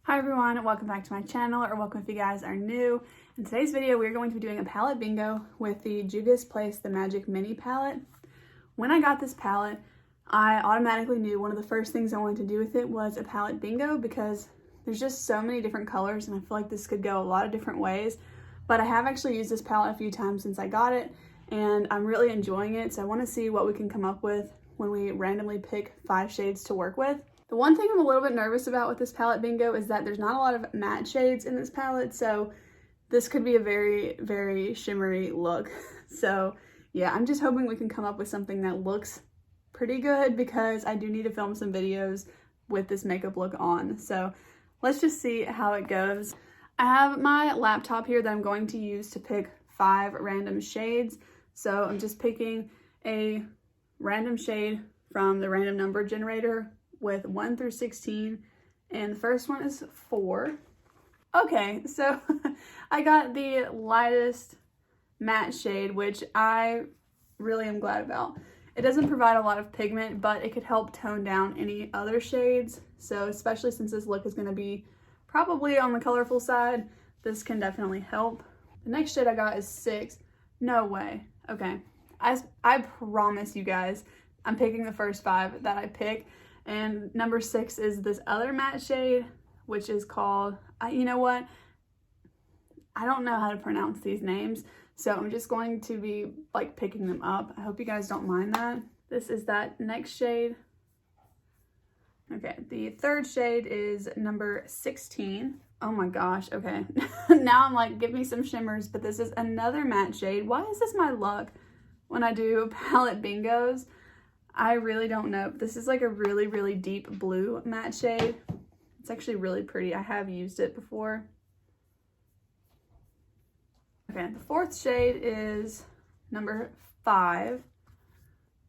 Hi everyone, welcome back to my channel, or welcome if you guys are new. In today's video, we're going to be doing a palette bingo with the Juvia's Place The Magic Mini palette. When I got this palette, I automatically knew one of the first things I wanted to do with it was a palette bingo because there's just so many different colors and I feel like this could go a lot of different ways. But I have actually used this palette a few times since I got it and I'm really enjoying it, so I want to see what we can come up with when we randomly pick 5 shades to work with. The one thing I'm a little bit nervous about with this palette bingo is that there's not a lot of matte shades in this palette, so this could be a very, very shimmery look. So yeah, I'm just hoping we can come up with something that looks pretty good because I do need to film some videos with this makeup look on. So let's just see how it goes. I have my laptop here that I'm going to use to pick 5 random shades. So I'm just picking a random shade from the random number generator with 1 through 16, and the first one is 4. Okay, so I got the lightest matte shade, which I really am glad about. It doesn't provide a lot of pigment, but it could help tone down any other shades, so especially since this look is going to be probably on the colorful side, this can definitely help. The next shade I got is 6. No way. Okay, I promise you guys, I'm picking the first 5 that I pick. And number 6 is this other matte shade, which is called, you know what? I don't know how to pronounce these names, so I'm just going to be like picking them up. I hope you guys don't mind that. This is that next shade. Okay, the third shade is number 16. Oh my gosh, okay. Now I'm like, give me some shimmers, but this is another matte shade. Why is this my luck when I do palette bingos? I really don't know. This is like a really, really deep blue matte shade. It's actually really pretty. I have used it before. Okay, the fourth shade is number 5.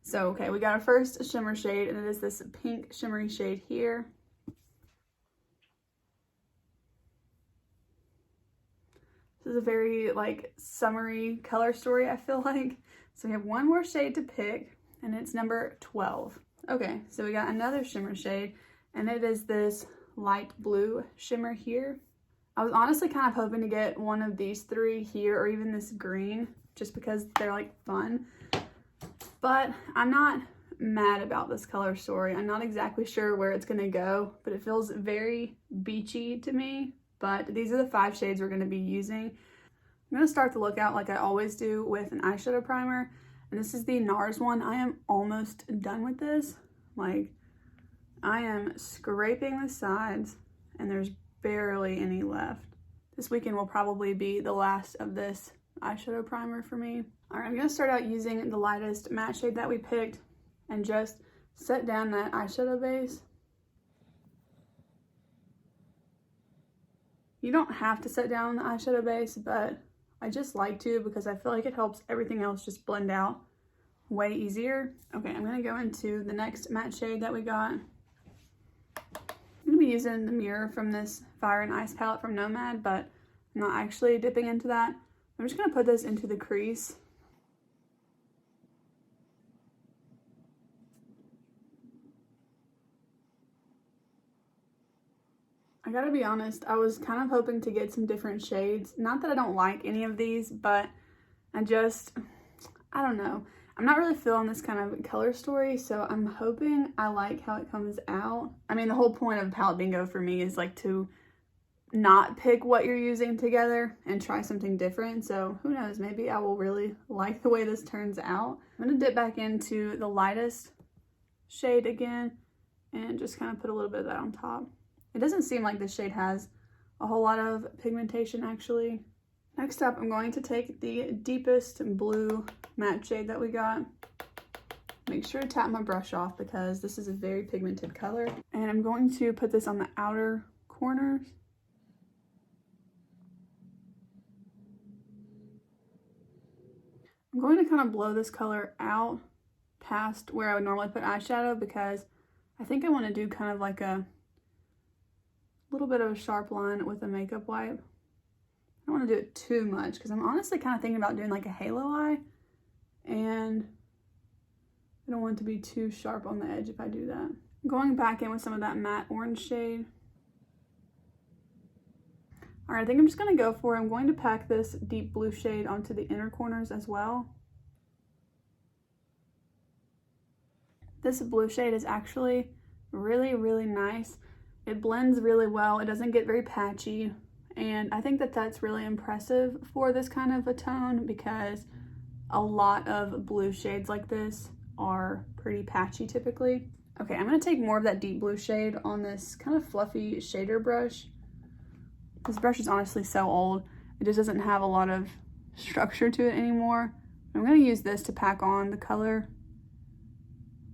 So, okay, we got our first shimmer shade, and it is this pink shimmery shade here. This is a very, like, summery color story, I feel like. So we have one more shade to pick, and it's number 12. Okay, so we got another shimmer shade, and it is this light blue shimmer here. I was honestly kind of hoping to get one of these 3 here, or even this green, just because they're like fun. But I'm not mad about this color story. I'm not exactly sure where it's gonna go, but it feels very beachy to me. But these are the 5 shades we're gonna be using. I'm gonna start the look out like I always do with an eyeshadow primer. And this is the NARS one. I am almost done with this. Like, I am scraping the sides and there's barely any left. This weekend will probably be the last of this eyeshadow primer for me. All right, I'm gonna start out using the lightest matte shade that we picked and just set down that eyeshadow base. You don't have to set down the eyeshadow base, but I just like to because I feel like it helps everything else just blend out way easier. Okay, I'm gonna go into the next matte shade that we got. I'm gonna be using the mirror from this Fire and Ice palette from Nomad, but I'm not actually dipping into that. I'm just gonna put this into the crease. I gotta be honest, I was kind of hoping to get some different shades. Not that I don't like any of these, but I don't know. I'm not really feeling this kind of color story, so I'm hoping I like how it comes out. I mean, the whole point of palette bingo for me is like to not pick what you're using together and try something different. So who knows, maybe I will really like the way this turns out. I'm gonna dip back into the lightest shade again and just kind of put a little bit of that on top. It doesn't seem like this shade has a whole lot of pigmentation actually. Next up, I'm going to take the deepest blue matte shade that we got. Make sure to tap my brush off because this is a very pigmented color. And I'm going to put this on the outer corners. I'm going to kind of blow this color out past where I would normally put eyeshadow because I think I want to do kind of like a little bit of a sharp line with a makeup wipe. I don't want to do it too much because I'm honestly kind of thinking about doing like a halo eye, and I don't want it to be too sharp on the edge if I do that. I'm going back in with some of that matte orange shade. All right, I think I'm just gonna go for it. I'm going to pack this deep blue shade onto the inner corners as well. This blue shade is actually really, really nice. It blends really well. It doesn't get very patchy. And I think that that's really impressive for this kind of a tone because a lot of blue shades like this are pretty patchy typically. Okay, I'm gonna take more of that deep blue shade on this kind of fluffy shader brush. This brush is honestly so old. It just doesn't have a lot of structure to it anymore. I'm gonna use this to pack on the color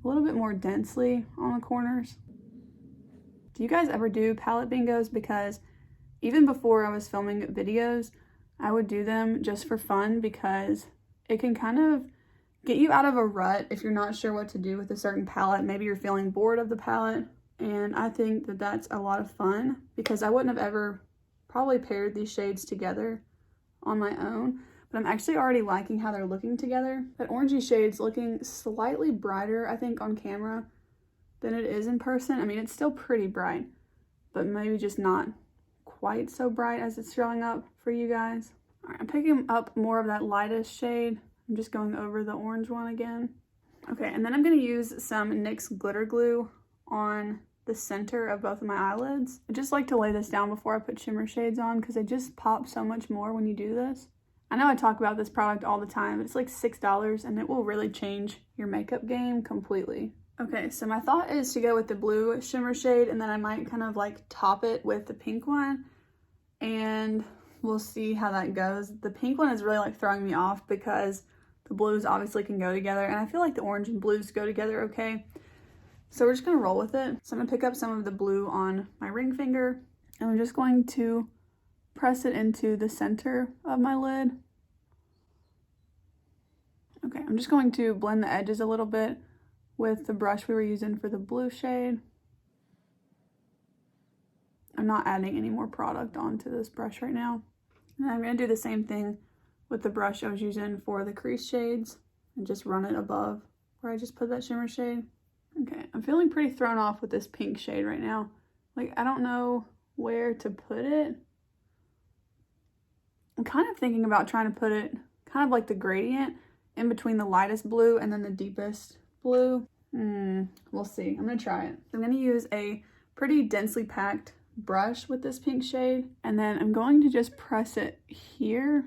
a little bit more densely on the corners. Do you guys ever do palette bingos? Because even before I was filming videos, I would do them just for fun because it can kind of get you out of a rut if you're not sure what to do with a certain palette. Maybe you're feeling bored of the palette, and I think that that's a lot of fun because I wouldn't have ever probably paired these shades together on my own, but I'm actually already liking how they're looking together. That orangey shade's looking slightly brighter, I think, on camera than it is in person. I mean, it's still pretty bright, but maybe just not quite so bright as it's showing up for you guys. All right, I'm picking up more of that lightest shade. I'm just going over the orange one again. Okay, and then I'm gonna use some NYX glitter glue on the center of both of my eyelids. I just like to lay this down before I put shimmer shades on because they just pop so much more when you do this. I know I talk about this product all the time, but it's like $6 and it will really change your makeup game completely. Okay, so my thought is to go with the blue shimmer shade and then I might kind of like top it with the pink one and we'll see how that goes. The pink one is really like throwing me off because the blues obviously can go together and I feel like the orange and blues go together okay. So we're just gonna roll with it. So I'm gonna pick up some of the blue on my ring finger and I'm just going to press it into the center of my lid. Okay, I'm just going to blend the edges a little bit with the brush we were using for the blue shade. I'm not adding any more product onto this brush right now. And I'm gonna do the same thing with the brush I was using for the crease shades and just run it above where I just put that shimmer shade. Okay, I'm feeling pretty thrown off with this pink shade right now. Like, I don't know where to put it. I'm kind of thinking about trying to put it kind of like the gradient in between the lightest blue and then the deepest blue. We'll see. I'm gonna try it. I'm gonna use a pretty densely packed brush with this pink shade and then I'm going to just press it here.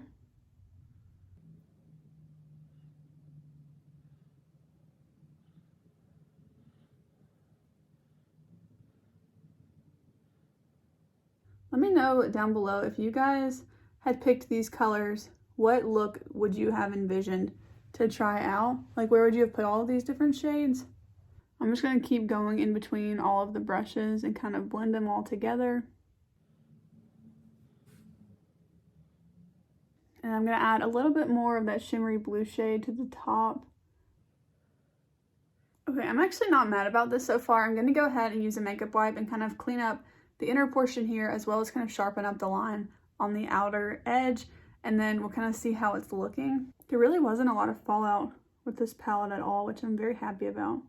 Let me know down below if you guys had picked these colors, what look would you have envisioned to try out? Like, where would you have put all of these different shades? I'm just gonna keep going in between all of the brushes and kind of blend them all together. And I'm gonna add a little bit more of that shimmery blue shade to the top. Okay, I'm actually not mad about this so far. I'm gonna go ahead and use a makeup wipe and kind of clean up the inner portion here as well as kind of sharpen up the line on the outer edge, and then we'll kind of see how it's looking. There really wasn't a lot of fallout with this palette at all, which I'm very happy about.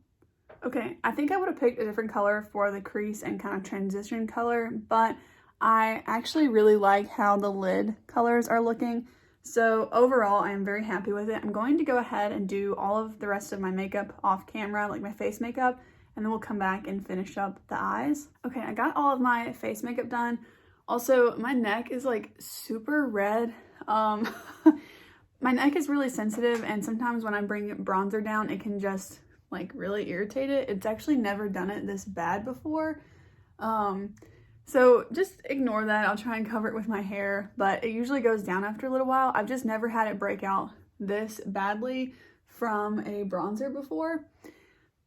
Okay, I think I would have picked a different color for the crease and kind of transition color, but I actually really like how the lid colors are looking. So overall, I am very happy with it. I'm going to go ahead and do all of the rest of my makeup off camera, like my face makeup, and then we'll come back and finish up the eyes. Okay, I got all of my face makeup done. Also, my neck is like super red. My neck is really sensitive and sometimes when I bring bronzer down, it can just like really irritate it. It's actually never done it this bad before. So just ignore that. I'll try and cover it with my hair, but it usually goes down after a little while. I've just never had it break out this badly from a bronzer before.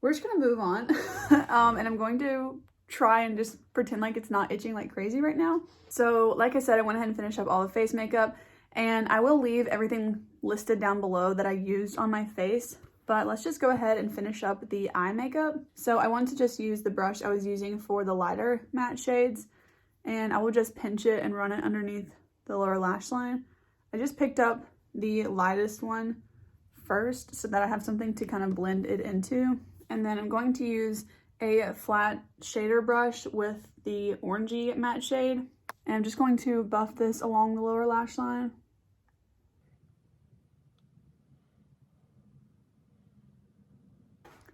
We're just gonna move on. And I'm going to try and just pretend like it's not itching like crazy right now. So like I said, I went ahead and finished up all the face makeup and I will leave everything listed down below that I used on my face. But let's just go ahead and finish up the eye makeup. So I want to just use the brush I was using for the lighter matte shades and I will just pinch it and run it underneath the lower lash line. I just picked up the lightest one first so that I have something to kind of blend it into. And then I'm going to use a flat shader brush with the orangey matte shade And I'm just going to buff this along the lower lash line.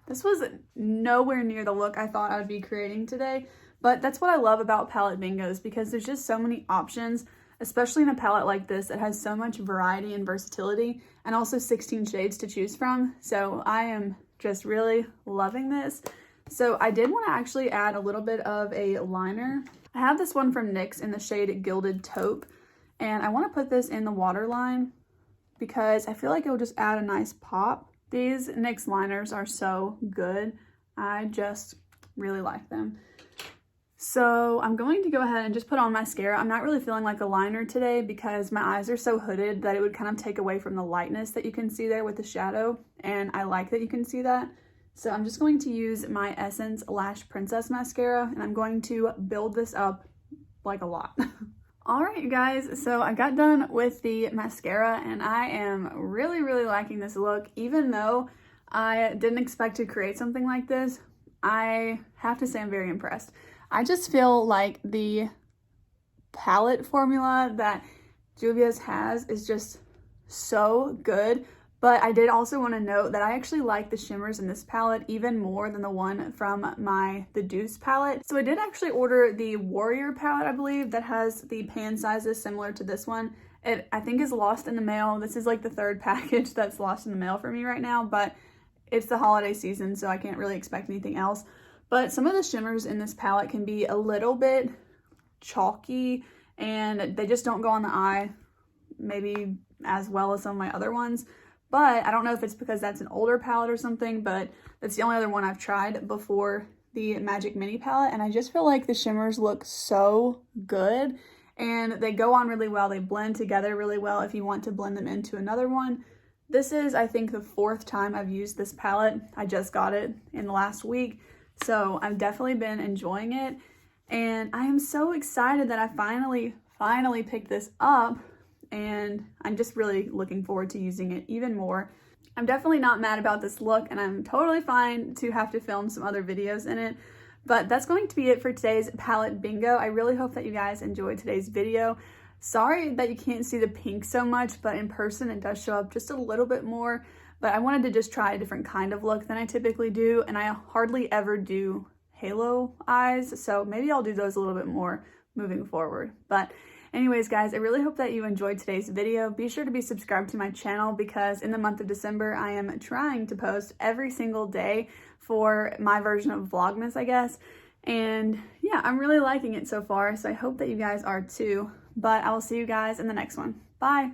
This was nowhere near the look I thought I would be creating today, but that's what I love about palette bingos, because there's just so many options, especially in a palette like this that has so much variety and versatility, and also 16 shades to choose from. So I am just really loving this. So I did want to actually add a little bit of a liner. I have this one from NYX in the shade Gilded Taupe, and I want to put this in the waterline because I feel like it will just add a nice pop. These NYX liners are so good. I just really like them. So I'm going to go ahead and just put on mascara. I'm not really feeling like a liner today because my eyes are so hooded that it would kind of take away from the lightness that you can see there with the shadow, and I like that you can see that. So I'm just going to use my Essence Lash Princess Mascara, and I'm going to build this up like a lot. All right, you guys, so I got done with the mascara, and I am really, really liking this look. Even though I didn't expect to create something like this, I have to say I'm very impressed. I just feel like the palette formula that Juvias has is just so good. But I did also want to note that I actually like the shimmers in this palette even more than the one from the Deuce palette. So I did actually order the Warrior palette, I believe, that has the pan sizes similar to this one. It, I think, is lost in the mail. This is like the third package that's lost in the mail for me right now, but it's the holiday season, so I can't really expect anything else. But some of the shimmers in this palette can be a little bit chalky, and they just don't go on the eye maybe as well as some of my other ones. But I don't know if it's because that's an older palette or something, but that's the only other one I've tried before the Magic Mini palette. And I just feel like the shimmers look so good, and they go on really well. They blend together really well if you want to blend them into another one. This is, I think, the 4th time I've used this palette. I just got it in the last week, so I've definitely been enjoying it. And I am so excited that I finally picked this up. And I'm just really looking forward to using it even more. I'm definitely not mad about this look, and I'm totally fine to have to film some other videos in it. But that's going to be it for today's palette bingo. I really hope that you guys enjoyed today's video. Sorry that you can't see the pink so much, but in person it does show up just a little bit more. But I wanted to just try a different kind of look than I typically do, and I hardly ever do halo eyes, so maybe I'll do those a little bit more moving forward. But anyways, guys, I really hope that you enjoyed today's video. Be sure to be subscribed to my channel because in the month of December, I am trying to post every single day for my version of Vlogmas, I guess. And yeah, I'm really liking it so far, so I hope that you guys are too. But I will see you guys in the next one. Bye!